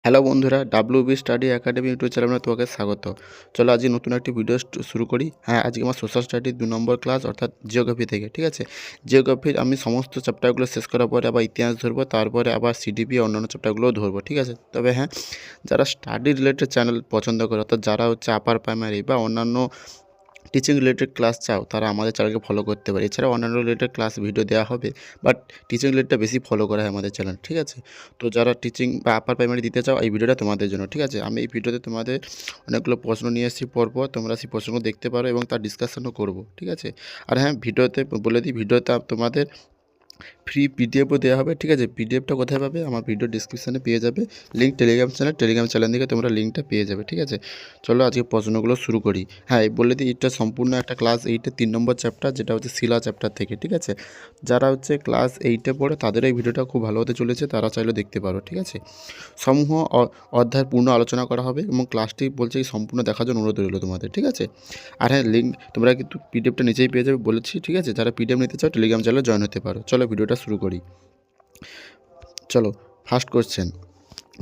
Hello বন্ধুরা, WB study academy YouTube চ্যানেলে তোমাকে স্বাগত। চলো আজকে নতুন একটি ভিডিও শুরু করি। হ্যাঁ, আজকে আমার সোশ্যাল স্টাডির 2 নম্বর ক্লাস অর্থাৎ জিওগ্রাফি থেকে, ঠিক আছে? জিওগ্রাফির আমি সমস্ত চ্যাপ্টারগুলো শেষ করার পরে আবার ইতিহাস ধরবো, তারপরে আবার সিডিপি অন্যান্য চ্যাপ্টারগুলোও ধরবো, ঠিক আছে? তবে হ্যাঁ, যারা স্টাডি রিলেটেড চ্যানেল পছন্দ করে অর্থাৎ যারা হচ্ছে আপার প্রাইমারি বা অন্যান্য টিচিং রিলেটেড ক্লাস চাও তারা আমাদের চ্যানেলকে ফলো করতে পারে। এছাড়াও অন্যান্য রিলেটেড ক্লাস ভিডিও দেওয়া হবে, বাট টিচিং রিলেটেডটা বেশি ফলো করা হয় আমাদের চ্যানেল, ঠিক আছে? তো যারা টিচিং বা আপার প্রাইমারি দিতে চাও এই ভিডিওটা তোমাদের জন্য, ঠিক আছে? আমি এই ভিডিওতে তোমাদের অনেকগুলো প্রশ্ন নিয়ে এসেছি পরপর, তোমরা সেই প্রশ্নগুলো দেখতে পারো এবং তার ডিসকাশনও করবো, ঠিক আছে? আর হ্যাঁ, ভিডিওতে বলে দিই, ভিডিওতে তোমাদের ফ্রি পিডিএফও দেওয়া হবে, ঠিক আছে? পিডিএফটা কোথায় পাবে? আমার ভিডিও ডিসক্রিপশানে পেয়ে যাবে লিঙ্ক। টেলিগ্রাম চ্যানেল থেকে তোমরা লিঙ্কটা পেয়ে যাবে, ঠিক আছে? চলো আজকে প্রশ্নগুলো শুরু করি। হ্যাঁ, বলে দিই, এটা সম্পূর্ণ একটা ক্লাস 8-এর 3 নম্বর চ্যাপ্টার, যেটা হচ্ছে শিলা চ্যাপ্টার থেকে, ঠিক আছে? যারা হচ্ছে ক্লাস 8-এ পড়ে তাদের এই ভিডিওটা খুব ভালো হতে চলেছে, তারা চাইলে দেখতে পারো, ঠিক আছে? সমূহ অধ্যায়ের পূর্ণ আলোচনা করা হবে এবং ক্লাসটি বলছে এই সম্পূর্ণ দেখার জন্য অনুরোধ রইল তোমাদের, ঠিক আছে? আর হ্যাঁ, লিঙ্ক তোমরা কিন্তু পিডিএফটা নিচেই পেয়ে যাবে বলেছি, ঠিক আছে? যারা পিডিএফ নিতে চাও টেলিগ্রাম চ্যানেলে জয়েন হতে পারো। চলো ভিডিওটা শুরু করি। চলো, ফার্স্ট কোশ্চেন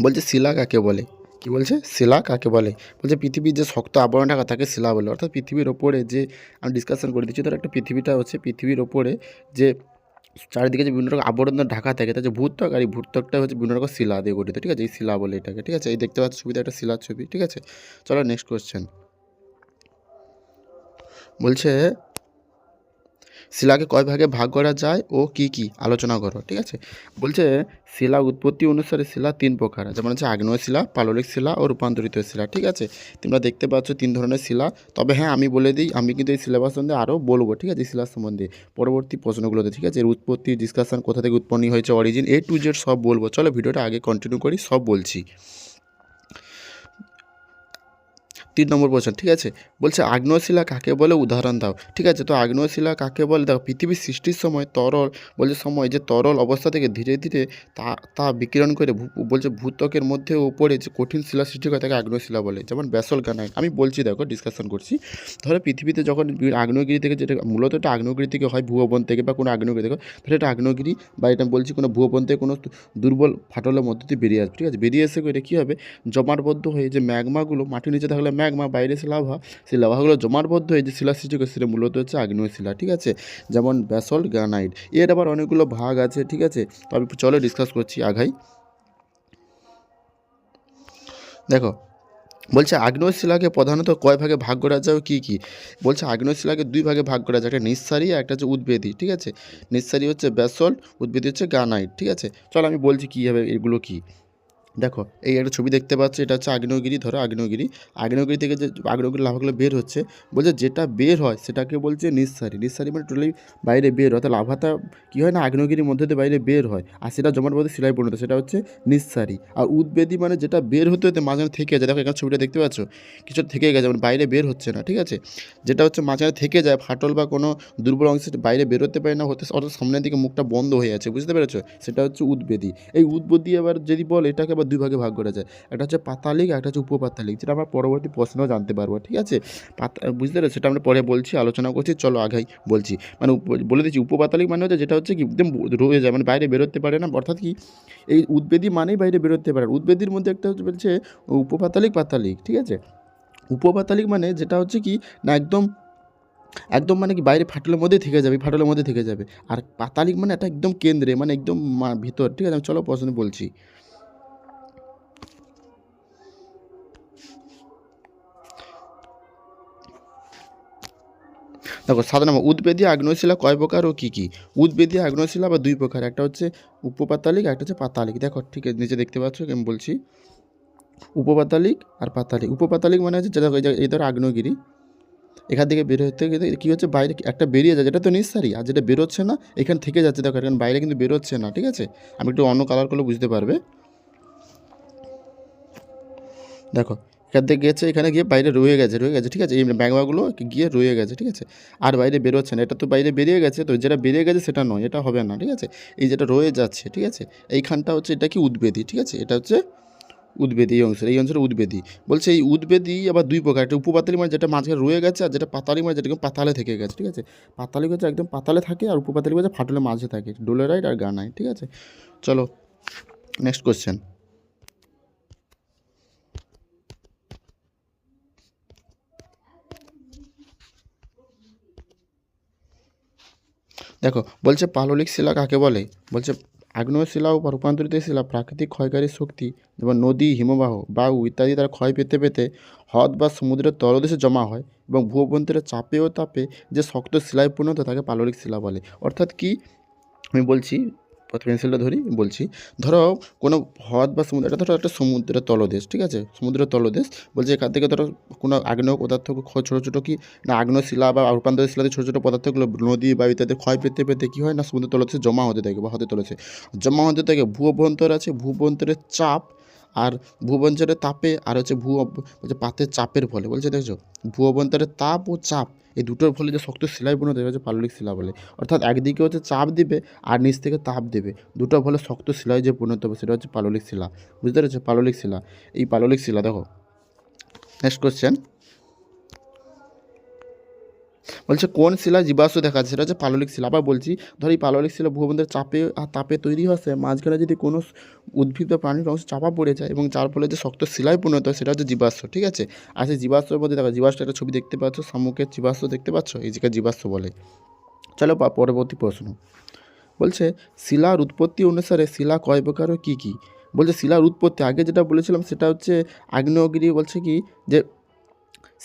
বলছে শিলা কাকে বলে? কি বলছে? শিলা কাকে বলে? বলছে পৃথিবীর যে শক্ত আবরণ ঢাকা তাকে শিলা বলে। অর্থাৎ পৃথিবীর ওপরে যে আমি ডিসকাশন করে দিচ্ছি, ধর একটা পৃথিবীটা হচ্ছে পৃথিবীর ওপরে যে চারিদিকে যে বিভিন্ন রকম আবরণ ঢাকা থাকে তার যে ভূত্বক, আর এই ভূত্বকটা হচ্ছে বিভিন্ন রকম শিলা দিয়ে গঠিত, ঠিক আছে? এই শিলা বলে এটাকে, ঠিক আছে? এই দেখতে পাচ্ছ ছবিতে একটা শিলার ছবি, ঠিক আছে? চলো নেক্সট কোশ্চেন বলছে শিলাকে কয় ভাগে ভাগ করা যায় ও কি কি আলোচনা করো, ঠিক আছে? বলছে শিলা উৎপত্তি অনুসারে শিলা 3 প্রকার, যেমন হচ্ছে আগ্নেয় শিলা, পাললিক শিলা ও রূপান্তরিত শিলা, ঠিক আছে? তোমরা দেখতে পাচ্ছ 3 ধরনের শিলা। তবে হ্যাঁ, আমি বলে দিই, আমি কিন্তু এই সিলেবাস সম্বন্ধে আরও বলবো, ঠিক আছে? শিলার সম্বন্ধে পরবর্তী প্রশ্নগুলোতে, ঠিক আছে? এর উৎপত্তি, ডিসকাশন, কোথা থেকে উৎপন্ন হয়েছে, অরিজিন A to Z সব বলবো। চলো ভিডিওটা আগে কন্টিনিউ করি, সব বলছি। 3 নম্বর প্রশ্ন, ঠিক আছে? বলছে আগ্নেয় শিলা কাকে বলে, উদাহরণ দাও, ঠিক আছে? তো আগ্নেয় শিলা কাকে বলে? দেখো, পৃথিবীর সৃষ্টির সময় যে তরল অবস্থা থেকে ধীরে ধীরে তা বিকিরণ করে বলছে ভূত্বকের মধ্যে উপরে যে কঠিন শিলা সৃষ্টি করে তাকে আগ্নেয় শিলা বলে, যেমন ব্যাসল্ট গ্রানাইট। আমি বলছি, দেখো ডিসকাশন করছি। ধরো পৃথিবীতে যখন আগ্নেয়গিরি থেকে, যেটা মূলত এটা আগ্নেয়গিরি থেকে হয়, ভূভবন থেকে বা কোনো আগ্নেয়গিরি থেকে, ধরো এটা আগ্নেয়গিরি বা এটা বলছি কোনো ভূভবন থেকে কোনো দুর্বল ফাটলের মধ্য দিয়ে বেরিয়ে আসবে, ঠিক আছে? বেরিয়ে এসে এটা কী হবে? জমাটবদ্ধ হয়ে যে ম্যাগমাগুলো মাটির নিচে থাকলে ম্যাগমা, বাইরে সে লাভা, সেই লাভাগুলো জমাটবদ্ধ হয়ে যে শিলা সৃষ্টি করে সেটা মূলত হচ্ছে আগ্নেয় শিলা, ঠিক আছে? যেমন ব্যাসল্ট গ্রানাইট। এর আবার অনেকগুলো ভাগ আছে, ঠিক আছে? তো আমি চলো ডিসকাস করছি আগাই। দেখো, বলছে আগ্নেয় শিলাকে প্রধানত কয় ভাগে ভাগ করা যায়, কী কী? বলছে আগ্নেয় শিলাকে 2 ভাগে ভাগ করা যায়, একটা নিঃসারী আর একটা হচ্ছে উদ্বেদী, ঠিক আছে? নিঃসারী হচ্ছে ব্যাসল্ট, উদ্বেদী হচ্ছে গ্রানাইট, ঠিক আছে? চলো আমি বলছি কীভাবে এগুলো কী। দেখো, এই একটা ছবি দেখতে পাচ্ছ, এটা হচ্ছে আগ্নেয়গিরি। ধরো আগ্নেয়গিরি থেকে যে আগ্নেয়গিরি লাভাগুলো বের হচ্ছে, বলছে যেটা বের হয় সেটাকে বলছে নিঃসারী মানে টোটালি বাইরে বের হয়। অর্থাৎ লাভাটা কী হয় না, আগ্নেয়গিরির মধ্যে দিয়ে বাইরে বের হয়, আর সেটা জমাটবদ্ধ শিলায় পরিণত, সেটা হচ্ছে নিঃসারী। আর উদ্বেদী মানে যেটা বের হতে হতে মাঝখানে থেকে যায়। দেখো এখানে ছবিটা দেখতে পাচ্ছ, কিছু থেকে গেছে, মানে বাইরে বের হচ্ছে না, ঠিক আছে? যেটা হচ্ছে মাঝখানে থেকে যায়, ফাটল বা কোনো দুর্বল অংশে বাইরে বেরোতে পারে না, অর্থাৎ সামনের দিকে মুখটা বন্ধ হয়ে আছে, বুঝতে পেরেছো? সেটা হচ্ছে উদ্বেদী। এই উদ্বেদী আবার যদি বল, এটাকে আবার 2 ভাগে ভাগ করা যায়, একটা হচ্ছে পাতালিক, একটা হচ্ছে উপপাতালিক, যেটা আমরা পরবর্তী প্রশ্নেও জানতে পারবো, ঠিক আছে? বুঝতে পেরেছো? সেটা আমরা পরে বলছি, আলোচনা করছি। চলো আগাই বলছি। মানে বলে দিচ্ছি, উপপাতালিক মানে হচ্ছে যেটা হচ্ছে কি একদম রয়ে যায়, মানে বাইরে বেরোতে পারে না। অর্থাৎ কি, এই উদ্বেদী মানেই বাইরে বেরোতে পারে। উদ্বেদীর মধ্যে একটা হচ্ছে বলছে উপপাতালিক, পাতালিক, ঠিক আছে? উপপাতালিক মানে যেটা হচ্ছে কি না, একদম একদম মানে কি বাইরে ফাটলের মধ্যে থেকে যাবে, ফাটলের মধ্যে থেকে যাবে। আর পাতালিক মানে এটা একদম কেন্দ্রে, মানে একদম ভিতর, ঠিক আছে? আমি চলো প্রশ্ন বলছি। দেখো, সাধারণ উদ্বেদী আগ্নেয় শিলা কয় প্রকার ও কী কী? উদ্বেদী আগ্নেয় শিলা বা 2 প্রকার, একটা হচ্ছে উপপাতালিক, একটা হচ্ছে পাতালিক। দেখো, ঠিক আছে, নিচে দেখতে পাচ্ছ, আমি বলছি উপপাতালিক আর পাতালিক। উপপাতালিক মানে হচ্ছে যেটা এই ধরো আগ্নেয়গিরি, এখান থেকে বের হতে গেলে কী হচ্ছে, বাইরে একটা বেরিয়ে যায়, যেটা তো নিঃসারী, আর যেটা বেরোচ্ছে না এখান থেকে যাচ্ছে। দেখো এখানে বাইরে কিন্তু বেরোচ্ছে না, ঠিক আছে? আমি একটু অন্য কালার করলে বুঝতে পারবে। দেখো, এখান থেকে গেছে, এখানে গিয়ে বাইরে রয়ে গেছে, ঠিক আছে? এই ম্যাগমাগুলো গিয়ে রয়ে গেছে, ঠিক আছে? আর বাইরে বেরোচ্ছে না, এটা তো বাইরে বেরিয়ে গেছে, তো যেটা বেরিয়ে গেছে সেটা নয়, এটা হবে না, ঠিক আছে? এই যেটা রয়ে যাচ্ছে, ঠিক আছে? এইখানটা হচ্ছে এটা কি উদ্বেদী, ঠিক আছে? এটা হচ্ছে উদ্বেদী, এই অংশের উদ্বেদী। বলছে এই উদ্বেদী আবার 2 প্রকার, একটা উপপাতালি মানে যেটা মাঝখানে রয়ে গেছে, আর যেটা পাতালি মানে যেটা পাতালে থেকে গেছে, ঠিক আছে? পাতালি হচ্ছে একদম পাতালে থাকে, আর উপপাতালি হচ্ছে ফাটলের মাঝে থাকে, ডোলেরাইট আর গ্রানাইট, ঠিক আছে? চলো নেক্সট কোশ্চেন। দেখো বলছে পাললিক শিলা কাকে বলে, বলছে আগ্নেয় শিলা ও রূপান্তরিত শিলা প্রাকৃতিক ক্ষয়কারী শক্তি যেমন নদী, হিমবাহ, বায়ু ইত্যাদি দ্বারা ক্ষয় পেতে পেতে হ্রদ বা সমুদ্রের তলদেশে জমা হয় এবং ভূঅভ্যন্তরের চাপে ও তাপে যে শক্ত শিলায় পরিণত হয় তাকে পাললিক শিলা বলে। অর্থাৎ কি, আমি বলছি, পেন্সিলটা ধরি বলছি। ধরো কোনো হ্রদ বা সমুদ্র, এটা ধরো একটা সমুদ্রের তলদেশ, ঠিক আছে, সমুদ্রের তলদেশ। বলছে এখান থেকে ধরো কোনো আগ্নেয় পদার্থ ছোটো ছোটো কি না আগ্নেয় শিলা বা রূপান্তরিত শিলাতে ছোটো ছোটো পদার্থগুলো নদী বা ইত্যাদি ক্ষয় পেতে পেতে কী হয় না সমুদ্রের তলদেশে জমা হতে থাকে বা হতে তলেছে জমা হতে থাকে। ভূ অভ্যন্তর আছে, ভূ অভ্যন্তরের চাপ আর ভূবঞ্চলের তাপে আর হচ্ছে বলছে পাতের চাপের ফলে, বলছে দেখছো ভূ অভ্যন্তরের তাপ ও চাপ এই দুটোর ফলে যে শক্ত শিলায় পরিণত হয় হচ্ছে পাললিক শিলা বলে। অর্থাৎ একদিকে হচ্ছে চাপ দিবে আর নিচ থেকে তাপ দেবে, দুটোর ফলে শক্ত শিলায় যে পরিণত হবে সেটা হচ্ছে পাললিক শিলা। বুঝতে পেরেছো, পাললিক শিলা। এই পাললিক শিলা দেখো নেক্সট কোশ্চেন, বলছে কোন শিলা জীবাশ্ম দেখা যাচ্ছে, সেটা হচ্ছে পাললিক শিলা। আবার বলছি, ধর এই পাললিক শিলা ভূখণ্ডের চাপে আর তাপে তৈরি হচ্ছে, মাঝখানে যদি কোনো উদ্ভিদ বা প্রাণীর অংশ চাপা পড়ে যায় এবং যার ফলে যে শক্ত শিলায় পরিণত হয় সেটা হচ্ছে জীবাশ্ম, ঠিক আছে। আর সেই জীবাশ্মের মধ্যে দেখো জীবাশ্ম একটা ছবি দেখতে পাচ্ছ, শামুকের জীবাশ্ম দেখতে পাচ্ছ, এই যে জীবাশ্ম বলে। চলো পরবর্তী প্রশ্ন, বলছে শিলার উৎপত্তি অনুসারে শিলা কয় প্রকার ও কী কী। বলছে শিলার উৎপত্তি আগে যেটা বলেছিলাম সেটা হচ্ছে আগ্নেয়গিরি, বলছে কি যে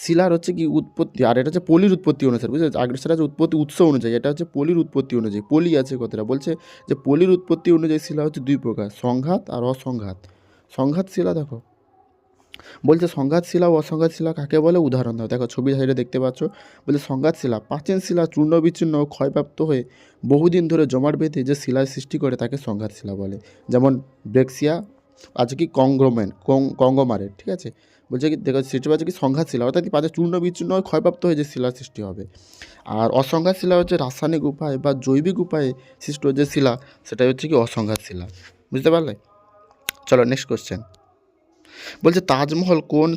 শিলার হচ্ছে কি উৎপত্তি, আর এটা হচ্ছে পলির উৎপত্তি অনুসারে, বুঝলে আগের সেটা হচ্ছে উৎপত্তি উৎস অনুযায়ী, এটা হচ্ছে পলির উৎপত্তি অনুযায়ী। পলি আছে কথাটা, বলছে যে পলির উৎপত্তি অনুযায়ী শিলা হচ্ছে দুই প্রকার, সংঘাত আর অসংঘাত। সংঘাত শিলা দেখো, বলছে সংঘাত শিলা ও অসংঘাত শিলা কাকে বলে উদাহরণ দাও। দেখো ছবি সাইডে দেখতে পাচ্ছ, বলছে সংঘাত শিলা প্রাচীন শিলা চূর্ণ বিচ্ছিন্ন ও ক্ষয়প্রাপ্ত হয়ে বহুদিন ধরে জমাট বেঁধে যে শিলার সৃষ্টি করে তাকে সংঘাত শিলা বলে। যেমন ব্রেক্সিয়া আছে কি কঙ্গমারের, ঠিক আছে। বলছে কি দেখো সেটা হচ্ছে কি সংঘাত শিলা, অর্থাৎ পাঁচে চূর্ণ বিচ্ছিন্ন হয়ে ক্ষয়প্রাপ্ত হয়ে যে শিলার সৃষ্টি হবে। আর অসংঘাত শিলা হচ্ছে রাসায়নিক উপায়ে বা জৈবিক উপায়ে সৃষ্ট যে শিলা সেটাই হচ্ছে কি অসংঘাত শিলা। বুঝতে পারলে? চলো নেক্সট কোশ্চেন, বলছে তাজমহল কোন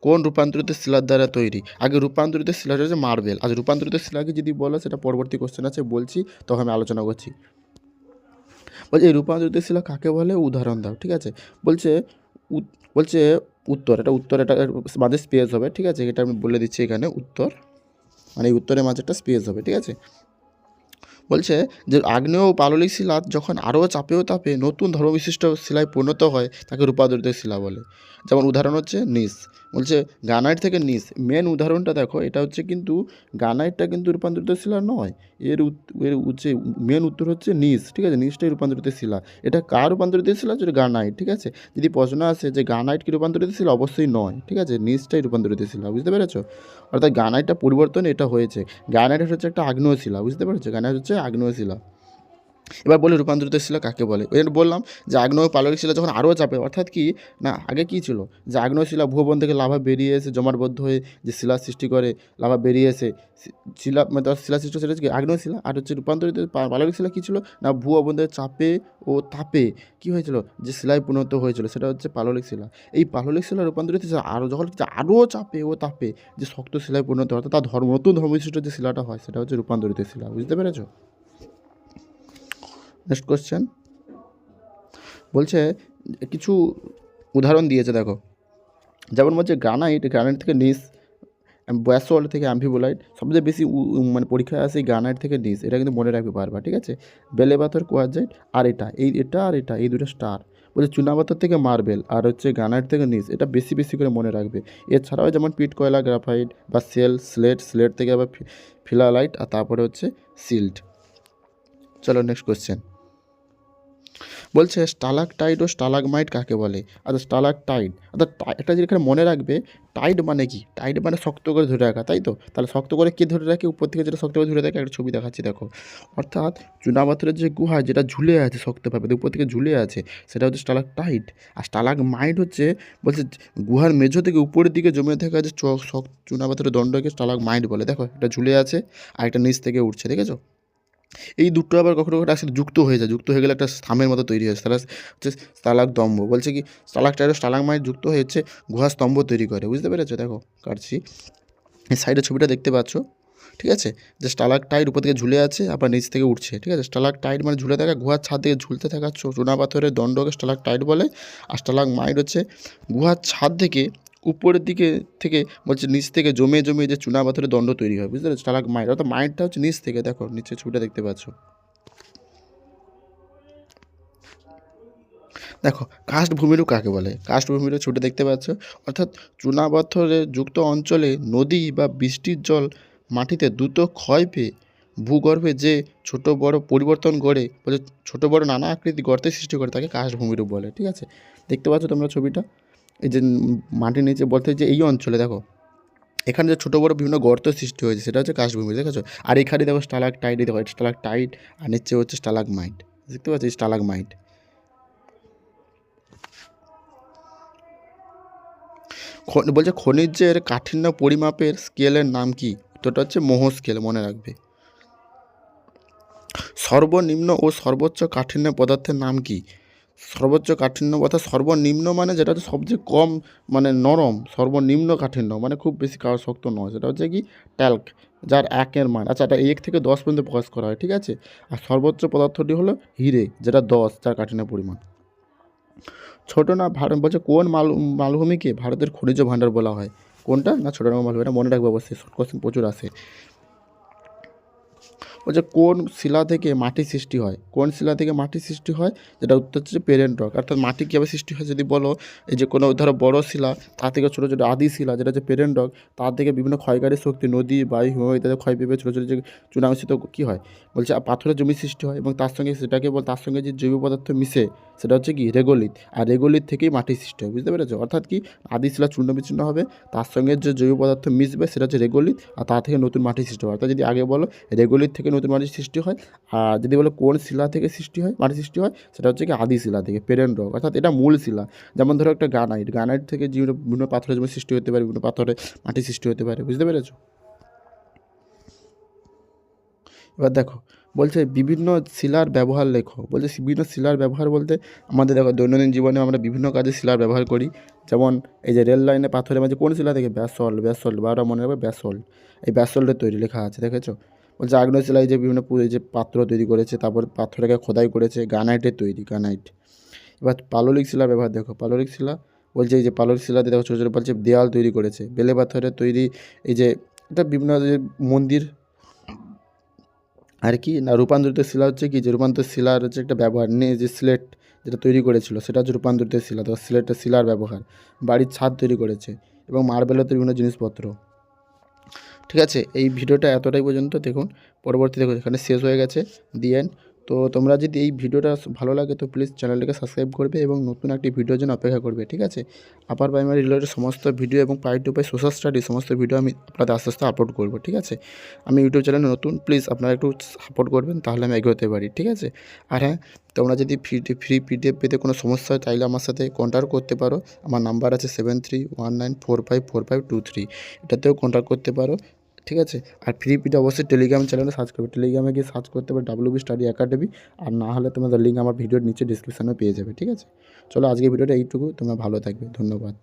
কোন রূপান্তরিত শিলার দ্বারা তৈরি। আগে রূপান্তরিত শিলাটা হচ্ছে মার্বেল, আজ রূপান্তরিত শিলাকে যদি বলো সেটা পরবর্তী কোশ্চেন আছে বলছি, তখন আমি আলোচনা করছি। বলছে এই রূপান্তরিত শিলা কাকে বলে উদাহরণ দাও, ঠিক আছে। বলছে বলছে উত্তর, এটা মাঝে স্পেস হবে, ঠিক আছে, এটা আমি বলে দিচ্ছি এখানে উত্তর, মানে এই উত্তরের মাঝে একটা স্পেস হবে, ঠিক আছে। বলছে যে আগ্নেয় ও পাললিক শিলা যখন আরও চাপে ও তাপে নতুন ধর্মবিশিষ্ট শিলায় পরিণত হয় তাকে রূপান্তরিত শিলা বলে। যেমন উদাহরণ হচ্ছে নিস, বলছে গ্রানাইট থেকে নিস, মেন উদাহরণটা দেখো, এটা হচ্ছে কিন্তু গ্রানাইটটা কিন্তু রূপান্তরিত শিলা নয়, এর হচ্ছে মেন উত্তর হচ্ছে নিস, ঠিক আছে, নিসটাই রূপান্তরিত শিলা। এটা কার রূপান্তরিত শিলা, যেটা গ্রানাইট, ঠিক আছে। যদি প্রশ্ন আসে যে গ্রানাইট কি রূপান্তরিত শিলা, অবশ্যই নয়, ঠিক আছে, নিসটাই রূপান্তরিত শিলা। বুঝতে পেরেছো? অর্থাৎ গ্রানাইটটা পরিবর্তন এটা হয়েছে, গ্রানাইট হচ্ছে একটা আগ্নেয় শিলা। বুঝতে পেরেছো, গ্রানাইট হচ্ছে আগ্নেয় শিলা। এবার বলি রূপান্তরিত শিলা কাকে বলে। এর বললাম যে আগ্নেয় পাললিক শিলা যখন আরও চাপে, অর্থাৎ কি না আগে কী ছিল যে আগ্নেয় শিলা ভূবন থেকে লাভা বেরিয়ে এসে জমাটবদ্ধ হয়ে যে শিলা সৃষ্টি করে, লাভা বেরিয়ে এসে শিলা মানে তার শিলা সৃষ্টি, সেটা হচ্ছে কি আগ্নেয় শিলা। আর হচ্ছে রূপান্তরিত পাললিক শিলা কী ছিল না ভূ অভ্যন্তরের চাপে ও তাপে কী হয়েছিল যে শিলায় পরিণত হয়েছিল, সেটা হচ্ছে পাললিক শিলা। এই পাললিক শিলা রূপান্তরিত শিলা আরও যখন আরও চাপে ও তাপে যে শক্ত শিলায় পরিণত হয়, অর্থাৎ তার নতুন ধর্মবিশিষ্ট যে শিলাটা হয় সেটা হচ্ছে রূপান্তরিত শিলা। বুঝতে পেরেছো? নেক্সট কোশ্চেন, বলছে কিছু উদাহরণ দিয়েছে দেখো, যেমন বলছে গ্রানাইট থেকে নিস, ব্যাসল্ট থেকে অ্যাম্ফিবোলাইট, সবচেয়ে বেশি মানে পরীক্ষায় আসে গ্রানাইট থেকে নিস, এটা কিন্তু মনে রাখবে পারবা, ঠিক আছে। বেলে পাথর কোয়ারজাইট আর এটা এই দুটো স্টার। বলছে চুনাপাথর থেকে মার্বেল আর হচ্ছে গ্রানাইট থেকে নিস, এটা বেশি বেশি করে মনে রাখবে। এছাড়াও যেমন পিট কয়লা, গ্রাফাইট বা স্লেট থেকে আবার ফিলালাইট, আর তারপরে হচ্ছে সিল্ট। চলো নেক্সট কোশ্চেন, বলছে স্টালাকটাইট ও স্টালাগমাইট কাকে বলে। আচ্ছা স্টালাকটাইট অর্থাৎ একটা জিনিস এখানে মনে রাখবে, টাইট মানে কি, টাইট মানে শক্ত করে ধরে রাখা, তাই তো। তাহলে শক্ত করে কে ধরে রাখে, উপর থেকে যেটা শক্ত করে ধরে রাখে, একটা ছবি দেখাচ্ছি দেখো। অর্থাৎ চুনাপাথরের যে গুহা যেটা ঝুলে আছে শক্তভাবে, উপর থেকে ঝুলে আছে, সেটা হচ্ছে স্টালাকটাইট। আর স্টালাগমাইট হচ্ছে বলছে গুহার মেঝো থেকে উপরের দিকে জমে থাকা যে চুনাপাথরের দণ্ডকে স্টালাগমাইট বলে। দেখো এটা ঝুলে আছে আর একটা নিচ থেকে উঠছে, দেখেছো। এই দুটো আবার কখনো কখনো একসাথে যুক্ত হয়ে যায়, যুক্ত হয়ে গেলে একটা স্থামের মতো তৈরি হয়, তাহলে হচ্ছে স্টালাগদম্ব। বলছে কি স্টালাকটাইট ও স্টালাগমাইট যুক্ত হয়ে হচ্ছে গুহা স্তম্ভ তৈরি করে। বুঝতে পেরেছো? দেখো কাটছি, এই সাইডের ছবিটা দেখতে পাচ্ছ, ঠিক আছে, যে স্টালাকটাইট উপর থেকে ঝুলে আছে আবার নিচ থেকে উঠছে, ঠিক আছে। স্টালাকটাইট মানে ঝুলে থাকা, গুহার ছাদ থেকে ঝুলতে থাকা চুনা পাথরের দণ্ডকে স্টালাকটাইট বলে। আর স্টালাগমাইট হচ্ছে গুহার ছাদ থেকে উপরের দিকে থেকে বলছে নিচ থেকে জমে জমে যে চুনা পাথরের দণ্ড তৈরি হয়, বুঝতে পারছো? স্টালাগমাইট, অর্থাৎ মাইটটা হচ্ছে নিচ থেকে, দেখো নিচে ছবিটা দেখতে পাচ্ছ। দেখো কাস্টভূমিরূপ কাকে বলে? কাস্টভূমিরূপ ছবিটা দেখতে পাচ্ছ, অর্থাৎ চুনাপাথরে যুক্ত অঞ্চলে নদী বা বৃষ্টির জল মাটিতে দ্রুত ক্ষয় পেয়ে ভূগর্ভে যে ছোট বড় পরিবর্তন গড়ে, বলে ছোট বড় নানা আকৃতি গর্তের সৃষ্টি করে, তাকে কাস্টভূমিরূপ বলে। ঠিক আছে, দেখতে পাচ্ছ তোমরা ছবিটা, এই যে মাটির নিচে বলতে যে এই অঞ্চলে দেখো এখানে যে ছোটো বড়ো বিভিন্ন গর্ত সৃষ্টি হয়েছে সেটা হচ্ছে কাস্টভূমি, দেখেছো? আর এখানে দেখো স্টালাকটাইট, দেখো স্টালাকটাইট, আর নিচে হচ্ছে স্টালাগমাইট, দেখতে পাচ্ছি স্টালাগমাইট। বলছে খনিজের কাঠিন্য পরিমাপের স্কেলের নাম কি? উত্তরটা হচ্ছে মোহ স্কেল, মনে রাখবে। সর্বনিম্ন ও সর্বোচ্চ কাঠিন্য পদার্থের নাম কি? সর্বোচ্চ কাঠিন্য অর্থাৎ সর্বনিম্ন মানে যেটা হচ্ছে সবচেয়ে কম মানে নরম, সর্বনিম্ন কাঠিন্য মানে খুব বেশি শক্ত নয়, সেটা হচ্ছে কি ট্যাল্ক, যার 1-এর মান, আচ্ছা এটা 1 থেকে 10 পর্যন্ত প্রকাশ করা হয়। ঠিক আছে, আর সর্বোচ্চ পদার্থটি হলো হিরে, যেটা 10, যার কাঠিন্য পরিমাণ। ছোট না বলছে কোন মালভূমিকে ভারতের খনিজ ভাণ্ডার বলা হয়? কোনটা না ছোটনাগা মালভূমি, এটা মনে রাখবে অবশ্যই, শর্ট কোশ্চেন প্রচুর আসে। বলছে কোন শিলা থেকে মাটি সৃষ্টি হয়? কোন শিলা থেকে মাটি সৃষ্টি হয়? যেটা উত্তর হচ্ছে পেরেন্ট রক। অর্থাৎ মাটি কীভাবে সৃষ্টি হয় যদি বলো, এই যে কোনো ধরো বড় শিলা, তার থেকে ছোটো ছোটো আদি শিলা যেটা হচ্ছে পেরেন্ট রক, তার থেকে বিভিন্ন ক্ষয়কারী শক্তি, নদী, বায়ু, হিমবাহ ইত্যাদি ক্ষয় পেয়ে ছোটো ছোটো যে চূনামিশ্রিত কী হয়, বলছে পাথরের জমি সৃষ্টি হয়, এবং তার সঙ্গে সেটাকে তার সঙ্গে যে জৈব পদার্থ মিশে সেটা হচ্ছে কি রেগোলিথ, আর রেগোলিথ থেকেই মাটি সৃষ্টি হয়, বুঝতে পেরেছো? অর্থাৎ কি আদি শিলা চূর্ণ বিচ্ছিন্ন হবে, তার সঙ্গে যে জৈব পদার্থ মিশবে সেটা হচ্ছে রেগোলিথ, আর তার থেকে নতুন মাটি সৃষ্টি হয়। অর্থাৎ যদি আগে বলো রেগোলিথ থেকে নতুন মাটি সৃষ্টি হয়, আর যদি বলো কোন শিলা থেকে সৃষ্টি হয় মাটি সৃষ্টি হয়, সেটা হচ্ছে কি আদি শিলা থেকে, পেরেন্ট রক, অর্থাৎ এটা মূল শিলা। যেমন ধরো একটা গ্রানাইট থেকে বিভিন্ন পাথরের জন্য সৃষ্টি হতে পারে, বিভিন্ন পাথরে মাটি সৃষ্টি হতে পারে, বুঝতে পেরেছো? এবার দেখো বলছে বিভিন্ন শিলার ব্যবহার লেখো। বলছে বিভিন্ন শিলার ব্যবহার বলতে আমাদের দেখো দৈনন্দিন জীবনে আমরা বিভিন্ন কাজে শিলার ব্যবহার করি। যেমন এই যে রেল লাইনে পাথরের মাঝে কোন শিলা থেকে? ব্যাসল্ট, বারবার মনে রাখবে ব্যাসল্ট, এই ব্যাসল্টের তৈরি লেখা আছে, দেখেছো? বলছে আগ্নেয় শিলায় যে বিভিন্ন এই যে পাত্র তৈরি করেছে, তারপর পাথরকে খোদাই করেছে, গ্রানাইটের তৈরি, গ্রানাইট। এবার পাললিক শিলার ব্যবহার দেখো, পাললিক শিলা বলছে এই যে পাললিক শিলাতে দেখো ছোটো ছোটো বলছে দেয়াল তৈরি করেছে, বেলে পাথরের তৈরি, এই যে এটা বিভিন্ন যে মন্দির, আর কি না রূপান্তরিত শিলা হচ্ছে কি যে রূপান্তরিত শিলার হচ্ছে একটা ব্যবহার নেই, যে স্লেট যেটা তৈরি করেছিল সেটা হচ্ছে রূপান্তরিত শিলা, তো স্লেটের শিলার ব্যবহার, বাড়ির ছাদ তৈরি করেছে, এবং মার্বেলের বিভিন্ন জিনিসপত্র। ঠিক আছে, এই ভিডিওটা এতটাই পর্যন্ত দেখুন, পরবর্তী দেখুন এখানে শেষ হয়ে গেছে, দি এন্ড। তো তোমরা যদি এই ভিডিওটা ভালো লাগে তো প্লিজ চ্যানেলটাকে সাবস্ক্রাইব করবে এবং নতুন একটি ভিডিওর জন্য অপেক্ষা করবে। ঠিক আছে, আপার প্রাইমারি রিলেটেড সমস্ত ভিডিও এবং পাই টু পাই সোশ্যাল স্টাডি সমস্ত ভিডিও আমি আপনাদের আস্তে আস্তে আপলোড করবো। ঠিক আছে, আমি ইউটিউব চ্যানেলে নতুন, প্লিজ আপনারা একটু সাপোর্ট করবেন, তাহলে আমি এগোতে পারি। ঠিক আছে, আর হ্যাঁ, তোমরা যদি ফ্রি পিডিএফ পেতে কোনো সমস্যা হয় চাইলে আমার সাথে কন্ট্যাক্ট করতে পারো। আমার নাম্বার আছে 7319454523, এটাতেও কন্ট্যাক্ট করতে পারো। ঠিক আছে, আর ফ্রি পিডিএফ অবশ্যই টেলিগ্রাম চ্যানেলে সার্চ করবে, টেলিগ্রামে গিয়ে সার্চ করতে পারবে WB স্টাডি একাডেমি, আর না হলে তোমাদের লিঙ্ক আমার ভিডিওর নিচে ডিসক্রিপশানে পেয়ে যাবে। ঠিক আছে, চলো আজকে ভিডিওটা এইটুকু, তোমরা ভালো থাকবে, ধন্যবাদ।